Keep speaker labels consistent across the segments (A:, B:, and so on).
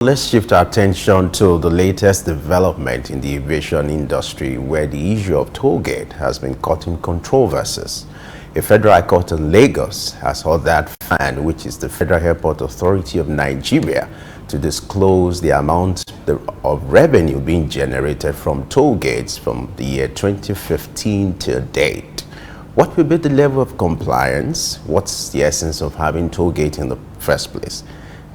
A: Let's shift our attention to the latest development in the aviation industry, where the issue of toll gate has been caught in controversies. A federal high court in Lagos has ordered FAAN, which is the Federal Airport Authority of Nigeria, to disclose the amount of revenue being generated from toll gates from the year 2015 till date. What will be the level of compliance? What's the essence of having toll gate in the first place?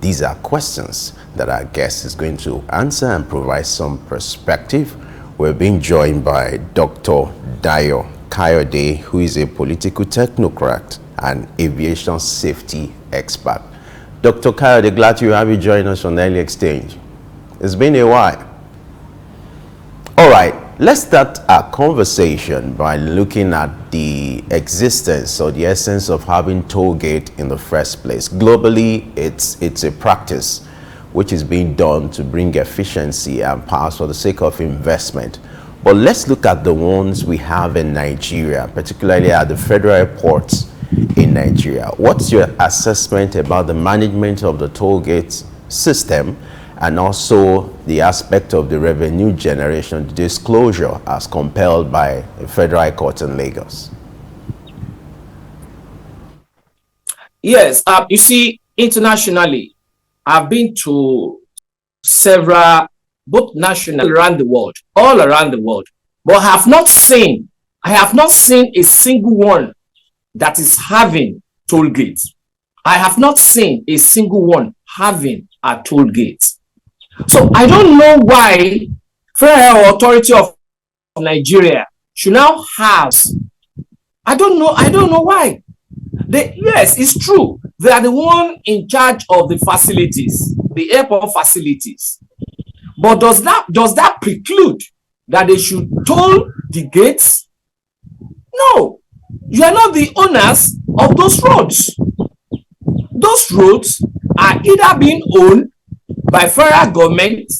A: These are questions that our guest is going to answer and provide some perspective. We're being joined by Dr. Dayo Kayode, who is a political technocrat and aviation safety expert. Dr. Kayode, glad to have you join us on Early Exchange. It's been a while. All right, let's start our conversation by looking at the existence or the essence of having toll gate in the first place. Globally, it's a practice which is being done to bring efficiency and power for the sake of investment. But let's look at the ones we have in Nigeria, particularly at the federal airports in Nigeria. What's your assessment about the management of the toll gate system and also the aspect of the revenue generation disclosure as compelled by a federal high court in Lagos?
B: Yes, you see, internationally, I've been to several, both national around the world, all around the world, but I have not seen a single one that is having toll gates. I have not seen a single one having a toll gate. So I don't know why Federal Authority of Nigeria should now have. I don't know why. Yes, it's true. They are the one in charge of the facilities, the airport facilities. But does that preclude that they should toll the gates? No. You are not the owners of those roads. Those roads are either being owned by federal government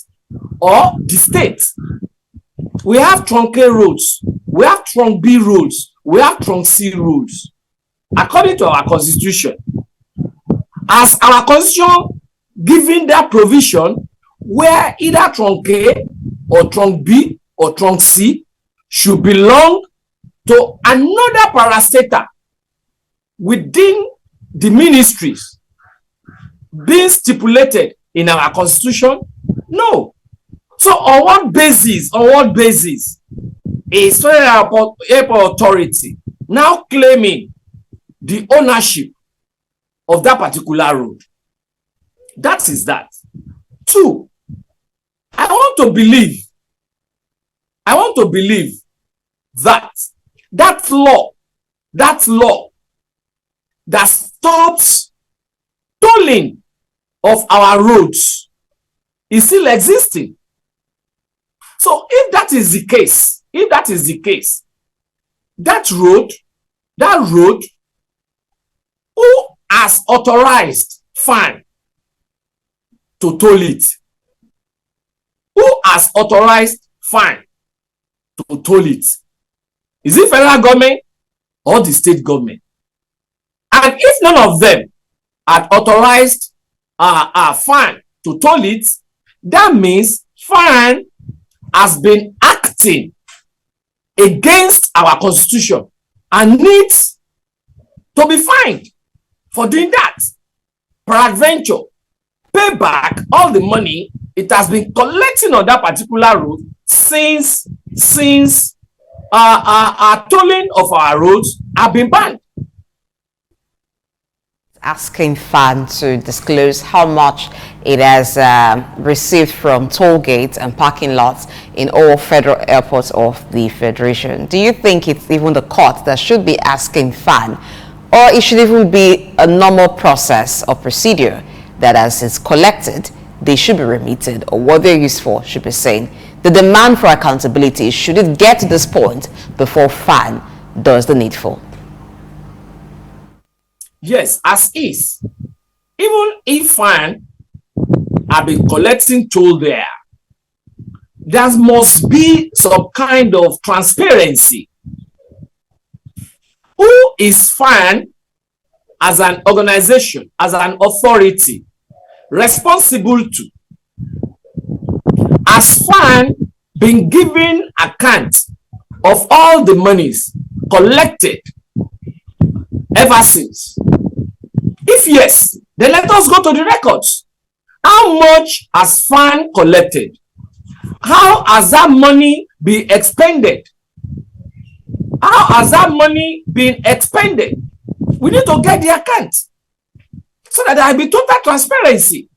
B: or the state. We have trunk A roads, we have trunk B roads, we have trunk C roads. According to our constitution, as our constitution giving that provision where either trunk A or trunk B or trunk C should belong to another parastatal within the ministries being stipulated in our constitution? No. So on what basis is Federal Airport Authority now claiming the ownership of that particular road? That is that. Two, I want to believe that law that stops tolling of our roads is still existing. So if that is the case, that road, who has authorized FAAN to toll it? Who has authorized FAAN to toll it? Is it federal government or the state government? And if none of them had authorized FAAN to toll it, that means FAAN has been acting against our constitution and needs to be fined for doing that. Peradventure, pay back all the money it has been collecting on that particular road since tolling of our roads have been banned.
C: Asking FAAN to disclose how much it has received from toll gates and parking lots in all federal airports of the Federation. Do you think it's even the court that should be asking FAAN, or it should even be a normal process or procedure that as it's collected, they should be remitted, or what they're used for should be saying? The demand for accountability, should it get to this point before FAAN does the needful?
B: Yes, as is. Even if FAAN have been collecting toll there must be some kind of transparency. Who is FAAN as an organization, as an authority, responsible to? Has FAAN been given account of all the monies collected ever since? If yes, then let us go to the records. How much has FAAN collected? How has that money been expended? How has that money been expended? We need to get the account so that there will be total transparency.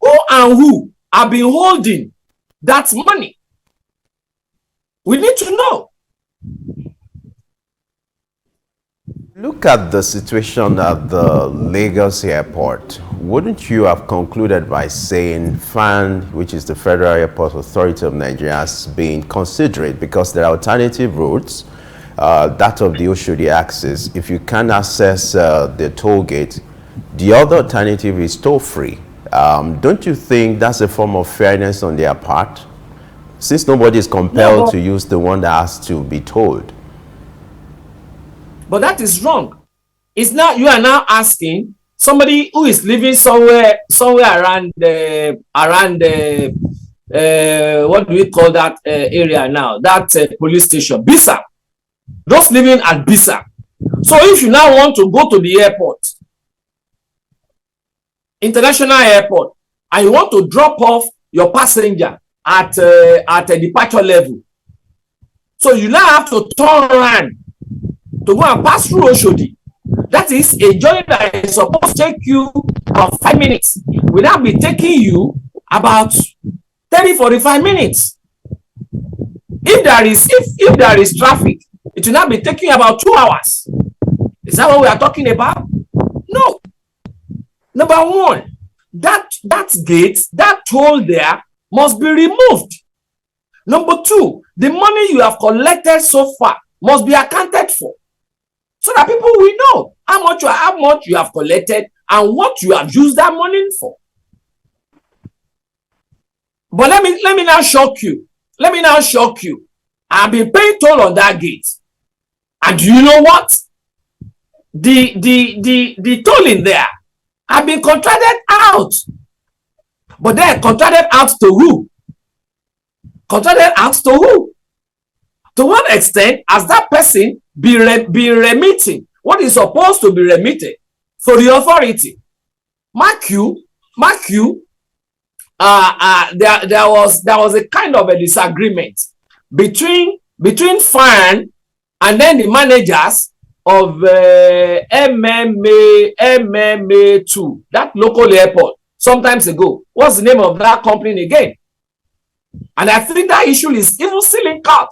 B: Who and who have been holding that money? We need to know.
A: Look at the situation at the Lagos airport. Wouldn't you have concluded by saying FAAN, which is the Federal Airport Authority of Nigeria, has been considerate because there are alternative routes, that of the Oshodi axis. If you can't access the toll gate, the other alternative is toll-free. Don't you think that's a form of fairness on their part? Since nobody is compelled to use the one that has to be tolled.
B: But that is wrong. It's not, you are now asking somebody who is living somewhere around what do we call that area now? That police station, Bisa. Just living at Bisa. So if you now want to go to the airport, international airport, and you want to drop off your passenger at a departure level, so you now have to turn around to go and pass through Oshodi. That is a journey that is supposed to take you about 5 minutes. Will that be taking you about 30-45 minutes? If there is traffic, it will not be taking about 2 hours. Is that what we are talking about? No. Number one, that gate, that toll there must be removed. Number two, the money you have collected so far must be accounted for, so that people will know how much you have collected and what you have used that money for. But let me now shock you. I've been paying toll on that gate, and do you know what? The tolling there have been contracted out, but then contracted out to who? Contracted out to who? To what extent has that person been remitting what is supposed to be remitted for the authority? Mark you, there was a kind of a disagreement between FAAN and then the managers of MMA2, that local airport, sometimes ago. What's the name of that company again? And I think that issue is even still in court.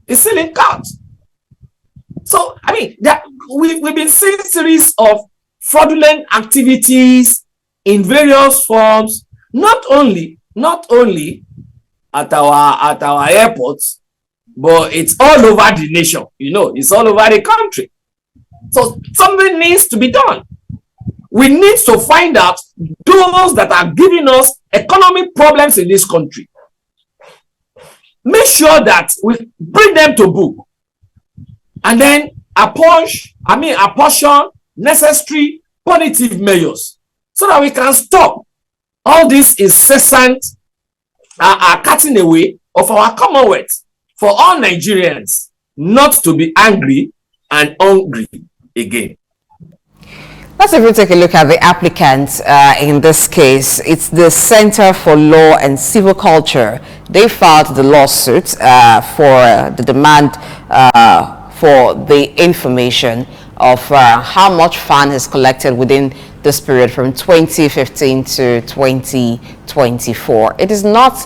B: It's still in court. So, I mean, we've been seeing a series of fraudulent activities in various forms, not only at our airports, but it's all over the nation. It's all over the country. So something needs to be done. We need to find out those that are giving us economic problems in this country. Make sure that we bring them to book, and then apportion necessary punitive measures so that we can stop all this incessant cutting away of our commonwealth, for all Nigerians not to be angry and hungry again.
C: Let's even take a look at the applicants in this case. It's the Center for Law and Civil Culture. They filed the lawsuit for the demand for the information of how much FAAN has collected within this period from 2015 to 2024. It is not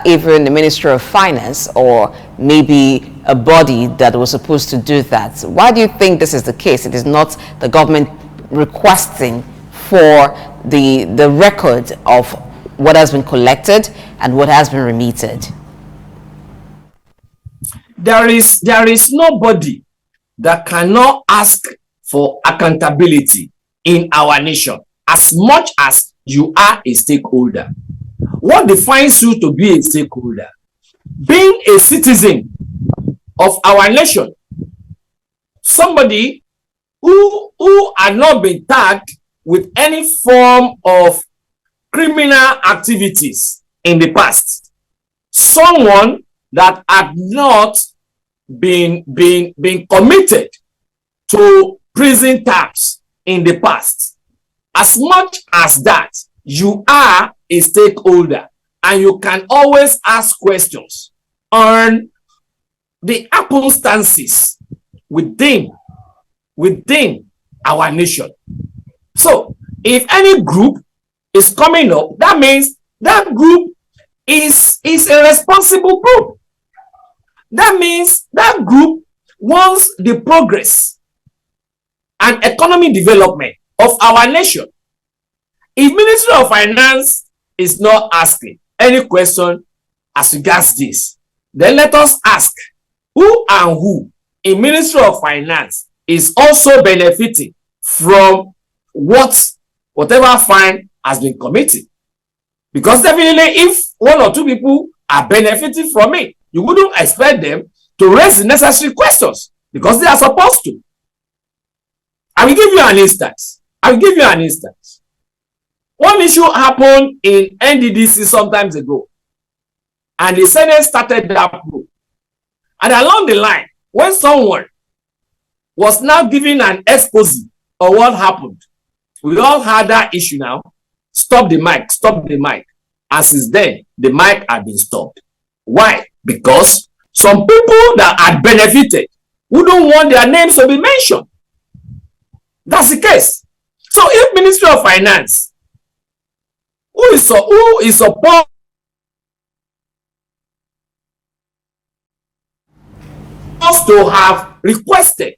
C: even the Ministry of Finance or maybe a body that was supposed to do that. Why do you think this is the case? It is not the government requesting for the record of what has been collected and what has been remitted?
B: There is nobody that cannot ask for accountability in our nation, as much as you are a stakeholder. What defines you to be a stakeholder? Being a citizen of our nation, somebody who are not been tagged with any form of criminal activities in the past, someone that had not been committed to prison terms in the past, as much as that, you are a stakeholder and you can always ask questions on the circumstances within our nation. So if any group is coming up, that means that group is a responsible group. That means that group wants the progress and economic development of our nation. If Ministry of Finance is not asking any question as regards this, then let us ask who and who in Ministry of Finance is also benefiting from whatever fine has been committed. Because definitely if one or two people are benefiting from it, you wouldn't expect them to raise the necessary questions because they are supposed to. I will give you an instance. One issue happened in NDDC some time ago, and the Senate started that probe. And along the line, when someone was now giving an expose on what happened, we all had that issue now. Stop the mic. And since then, the mic had been stopped. Why? Because some people that had benefited wouldn't want their names to be mentioned. That's the case. So if Ministry of Finance, who is supposed to have requested,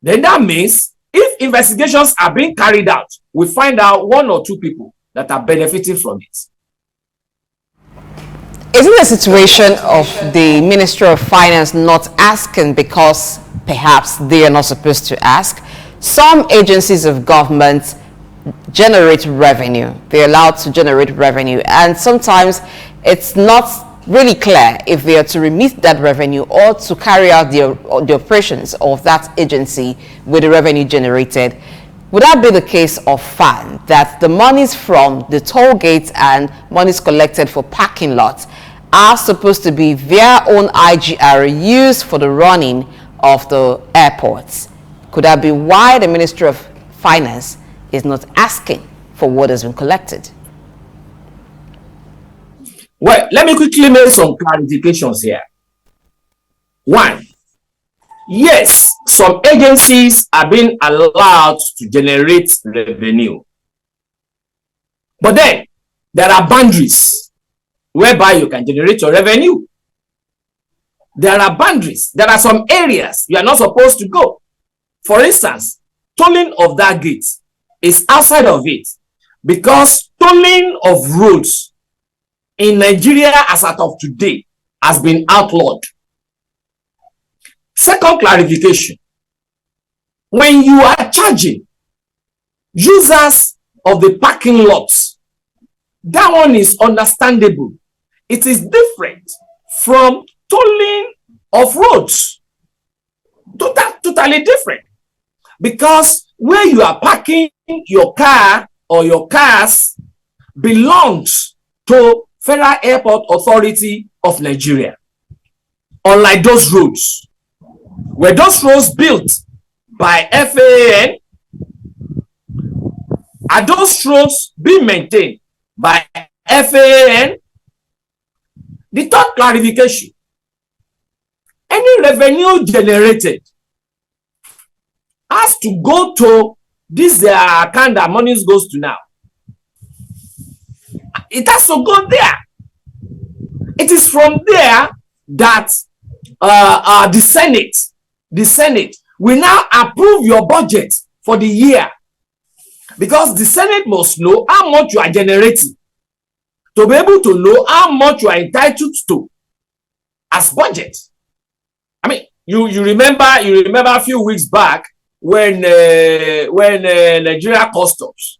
B: then that means if investigations are being carried out, we find out one or two people that are benefiting from it.
C: Isn't the situation of the Ministry of Finance not asking because perhaps they are not supposed to ask? Some agencies of government generate revenue. They're allowed to generate revenue, and sometimes it's not really clear if they are to remit that revenue or to carry out the operations of that agency with the revenue generated. Would that be the case of FAAN, that the monies from the toll gates and monies collected for parking lots are supposed to be their own IGR used for the running of the airports? Could that be why the Ministry of Finance is not asking for what has been collected?
B: Well, let me quickly make some clarifications here. One, yes, some agencies are being allowed to generate revenue. But then, there are boundaries whereby you can generate your revenue. There are boundaries. There are some areas you are not supposed to go. For instance, tolling of that gate is outside of it, because tolling of roads in Nigeria as of today has been outlawed. Second clarification, when you are charging users of the parking lots, that one is understandable. It is different from tolling of roads. Totally different. Because where you are parking your car or your cars belongs to Federal Airport Authority of Nigeria. Unlike those roads, were those roads built by FAAN? Are those roads being maintained by FAAN? The third clarification, any revenue generated has to go to this account that money goes to now. It has to go there. It is from there that the Senate will now approve your budget for the year, because the Senate must know how much you are generating to be able to know how much you are entitled to as budget. I mean, you remember a few weeks back when Nigeria Customs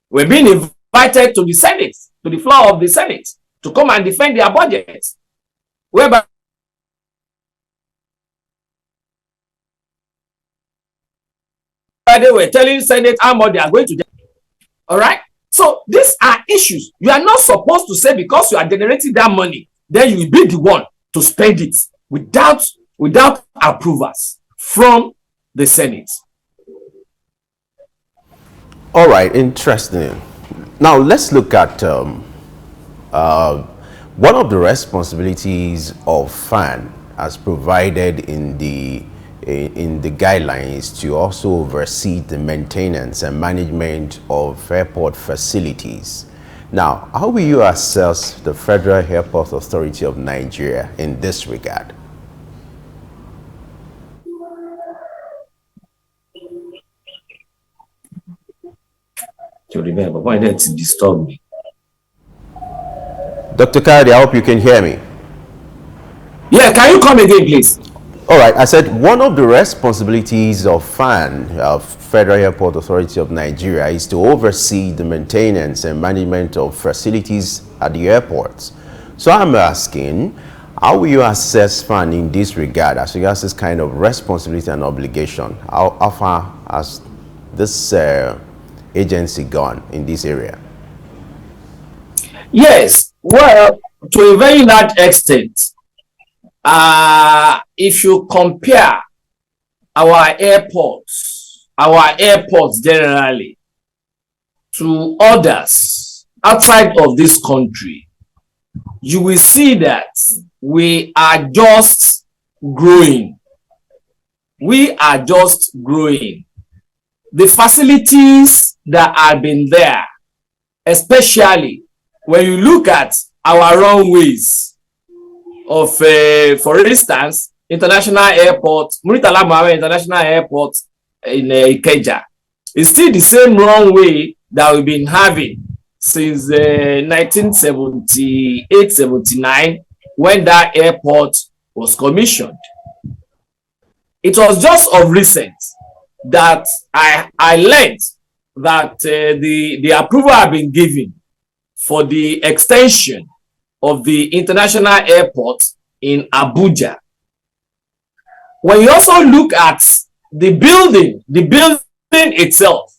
B: were being invited to the Senate, to the floor of the Senate, to come and defend their budget, whereby they were telling Senate how much they are going to. All right. So these are issues. You are not supposed to say because you are generating that money, then you will be the one to spend it without approvals from the Senate.
A: All right, interesting. Now let's look at one of the responsibilities of FAAN as provided in the guidelines to also oversee the maintenance and management of airport facilities. Now, how will you assess the Federal Airport Authority of Nigeria in this regard?
B: To remember, why did it disturb me?
A: Dr. Kayode, I hope you can hear me.
B: Yeah, can you come again, please?
A: All right, I said one of the responsibilities of FAAN, Federal Airport Authority of Nigeria, is to oversee the maintenance and management of facilities at the airports. So I'm asking, how will you assess FAAN in this regard as regards this kind of responsibility and obligation? How far has this agency gone in this area?
B: Yes, well, to a very large extent, if you compare our airports generally to others outside of this country, you will see that we are just growing. We are just growing. The facilities that have been there, especially when you look at our runways of, for instance, International Airport, Muritala Mohammed International Airport in Ikeja, it's still the same runway that we've been having since 1978-79 when that airport was commissioned. It was just of recent that I learned that the approval had been given for the extension of the international airport in Abuja. When you also look at the building itself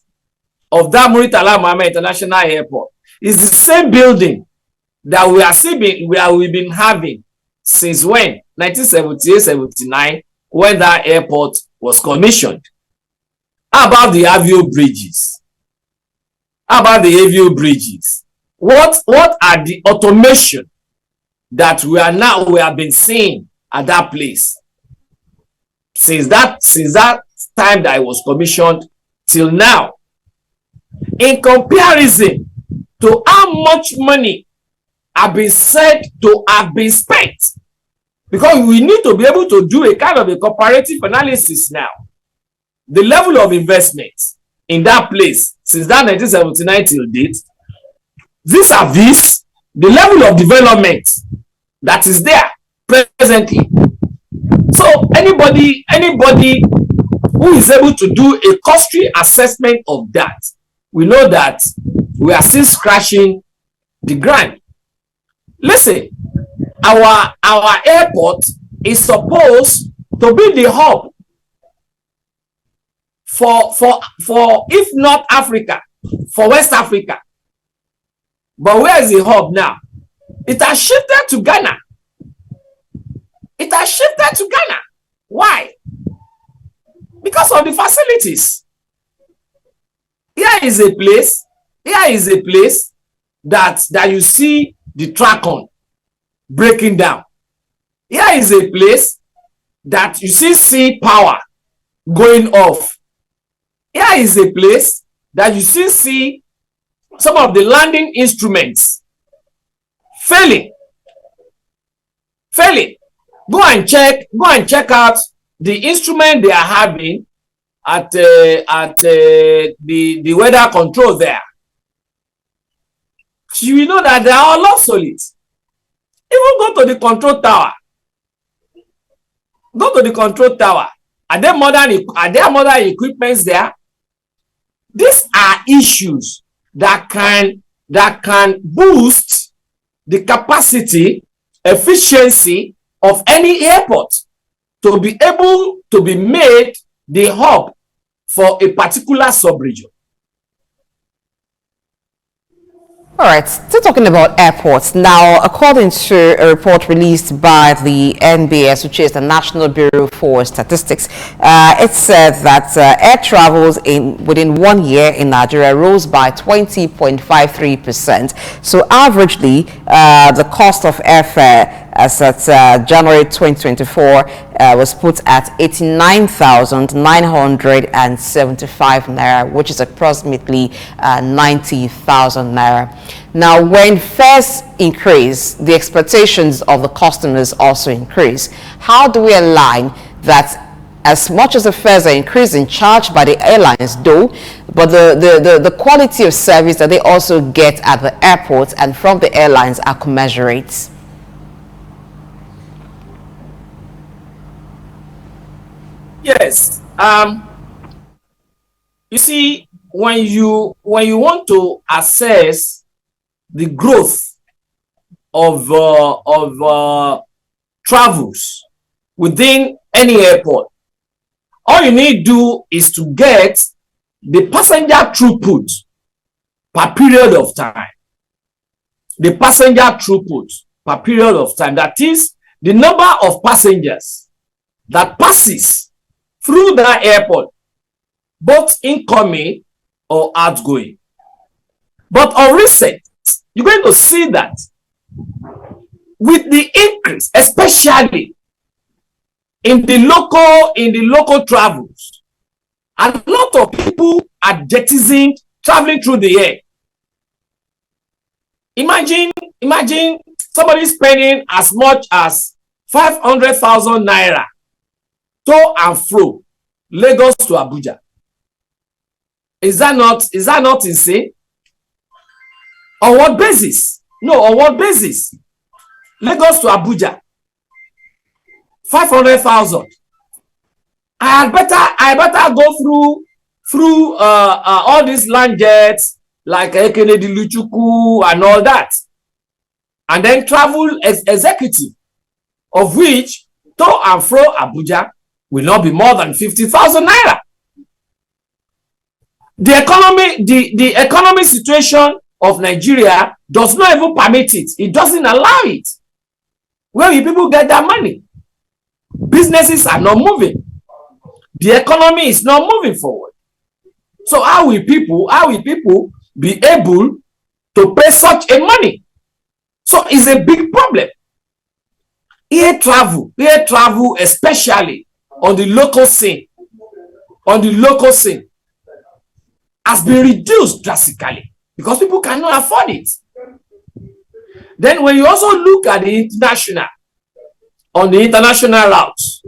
B: of that Muritala Mohammed International Airport is the same building that we've been having since when? 1978-79, when that airport was commissioned. How about the Avio bridges? How about the Avio bridges? What are the automation that we have been seeing at that place since that time that it was commissioned till now, in comparison to how much money have been said to have been spent? Because we need to be able to do a kind of a comparative analysis now. The level of investment in that place since that 1979 till date, vis-a-vis the level of development that is there presently. So anybody who is able to do a costly assessment of that, we know that we are still scratching the ground. Listen, our airport is supposed to be the hub for if not Africa, for West Africa. But where is the hub now? It has shifted to Ghana. It has shifted to Ghana. Why? Because of the facilities. Here is a place that you see the track on breaking down. Here is a place that you see sea power going off. Here is a place that you see some of the landing instruments failing. Go and check out the instrument they are having at the weather control there. You will know that they are all obsolete. Even go to the control tower. Are there modern equipments there? These are issues that can boost the capacity, efficiency of any airport to be able to be made the hub for a particular sub-region.
C: All right, still talking about airports. Now, according to a report released by the NBS, which is the National Bureau for Statistics, it said that air travels within 1 year in Nigeria rose by 20.53%. So averagely, the cost of airfare as at January 2024 was put at 89,975 naira, which is approximately 90,000 naira. Now, when fares increase, the expectations of the customers also increase. How do we align that? As much as the fares are increasing, charged by the airlines though, but the quality of service that they also get at the airports and from the airlines are commensurate?
B: Yes. You see, when you want to assess the growth of travels within any airport, all you need to do is to get the passenger throughput per period of time. The passenger throughput per period of time. That is the number of passengers that passes through that airport, both incoming or outgoing. But on recent, you're going to see that with the increase, especially in the local travels, a lot of people are jettisoned traveling through the air. Imagine somebody spending as much as 500,000 naira to and fro Lagos to Abuja. Is that not insane? On what basis? No, on what basis? Lagos to Abuja, 500,000. I better go through all these land jets like Kennedy Luchuku and all that, and then travel as executive, of which to and fro Abuja will not be more than 50,000 naira. The economic situation of Nigeria does not even permit it. It doesn't allow it. Where will people get that money? Businesses are not moving. The economy is not moving forward. So how will people be able to pay such a money? So it's a big problem. Air travel, especially on the local scene, has been reduced drastically because people cannot afford it. Then when you also look at the international routes,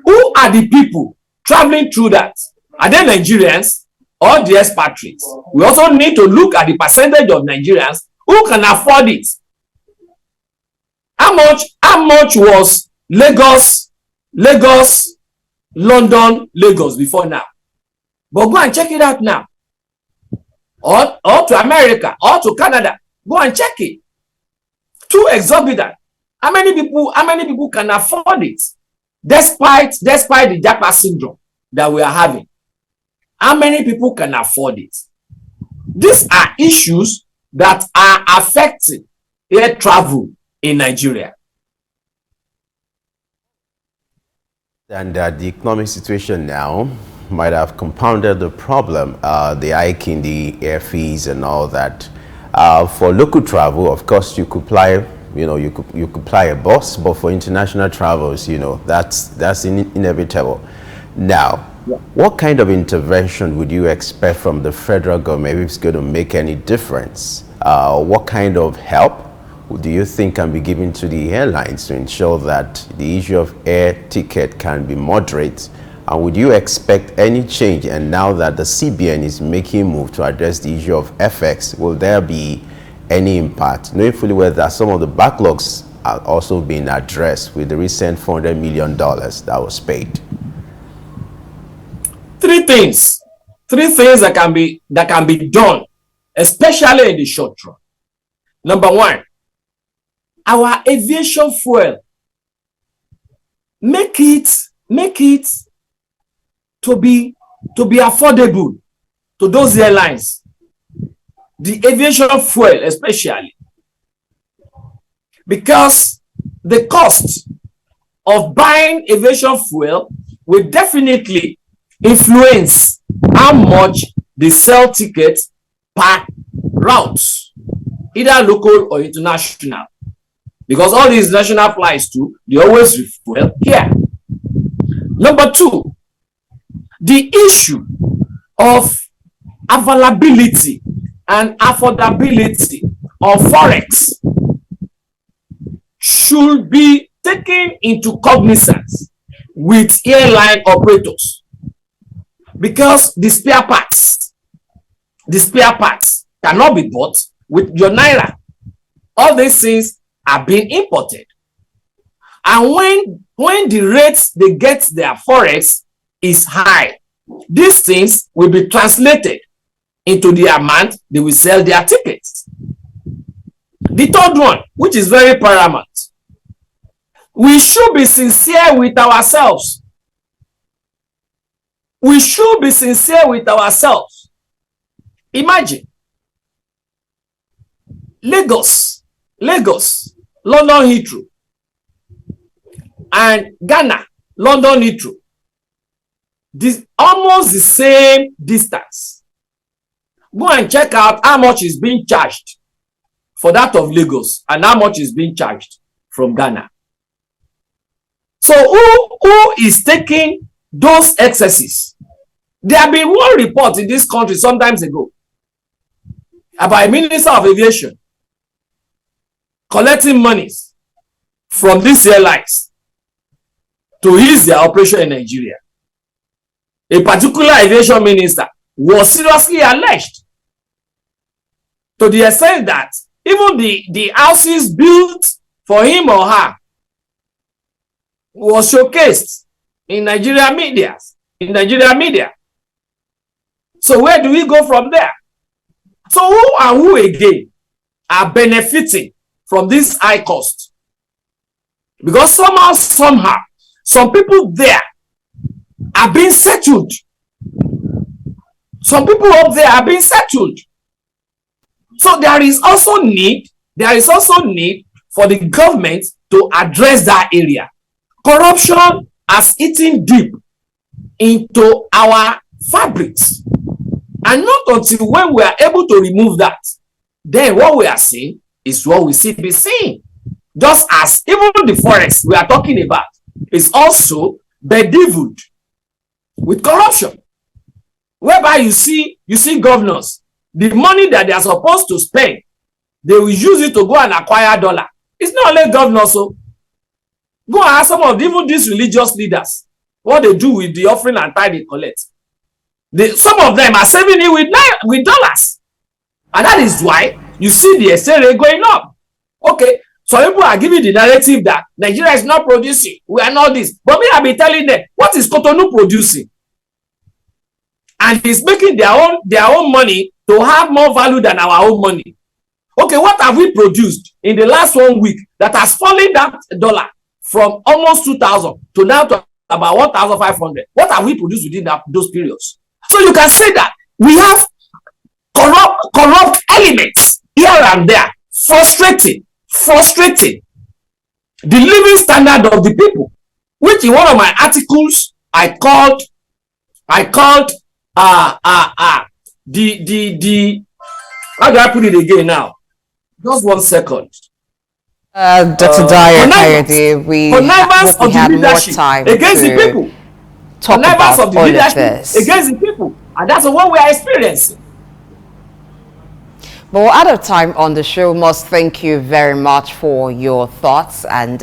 B: who are the people traveling through that? Are they Nigerians or the expatriates? We also need to look at the percentage of Nigerians who can afford it. How much was Lagos, London, Lagos before now? But go and check it out now. Or to America or to Canada. Go and check it. Too exorbitant. How many people can afford it? Despite the Japa syndrome that we are having. How many people can afford it? These are issues that are affecting air travel in Nigeria.
A: And the economic situation now might have compounded the problem, the hike in the air fees and all that. For local travel, of course, you could fly, you could fly a bus, but for international travels, that's inevitable. Now, what kind of intervention would you expect from the federal government if it's going to make any difference? What kind of help do you think can be given to the airlines to ensure that the issue of air ticket can be moderate? And would you expect any change? And now that the CBN is making a move to address the issue of FX, will there be any impact? Knowing fully well that some of the backlogs are also being addressed with the recent $400 million that was paid.
B: Three things that can be done, especially in the short run. Number one, our aviation fuel, make it to be affordable to those airlines. the aviation fuel especially, because the cost of buying aviation fuel will definitely influence how much they sell tickets per routes, either local or international. Because all these national flights too, they always refuel here. Number two, the issue of availability and affordability of forex should be taken into cognizance with airline operators, because the spare parts cannot be bought with your naira. All these things are being imported, and when the rates they get their forex is high, these things will be translated into the amount they will sell their tickets. The third one, which is very paramount, we should be sincere with ourselves. We should be sincere with ourselves. Imagine Lagos, London Heathrow, and Ghana, London Heathrow. This almost the same distance. Go and check out how much is being charged for that of Lagos and how much is being charged from Ghana. So who is taking those excesses? There have been one report in this country sometimes ago about a minister of aviation collecting monies from these airlines to ease their operation in Nigeria. A particular aviation minister was seriously alleged to the extent that even the houses built for him or her was showcased in Nigeria media. So where do we go from there? So who and who again are benefiting from this high cost? Because somehow, some people there are being settled. Some people up there are being settled. So there is also need for the government to address that area. Corruption has eaten deep into our fabrics. And not until when we are able to remove that, then what we are seeing is what we see be seen. Just as even the forest we are talking about is also bedeviled with corruption, whereby you see governors, the money that they are supposed to spend, they will use it to go and acquire dollar. It's not only governors. So go and ask some of even these religious leaders what they do with the offering and tithe they collect. Some of them are saving it with dollars, and that is why you see the exchange rate going up. Okay, so people are giving the narrative that Nigeria is not producing, we are not this, but me I be telling them, what is Cotonou producing? And it's making their own money to have more value than our own money. Okay, what have we produced in the last 1 week that has fallen that dollar from almost 2,000 to now to about 1,500? What have we produced within those periods? So you can say that we have corrupt elements here and there, frustrating the living standard of the people, which in one of my articles I called the how do I put it again now? Just 1 second.
C: Dr. Dayo Kayode, we have more time
B: against the people.
C: Talk about all of this
B: against the people, and that's what we are experiencing.
C: But we're out of time on the show. Must thank you very much for your thoughts and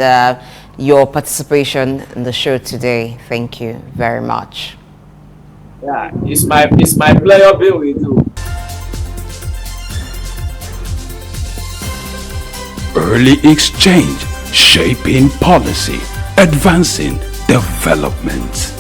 C: your participation in the show today. Thank you very much.
B: Yeah, it's my pleasure being with you.
D: Early exchange, shaping policy, advancing development.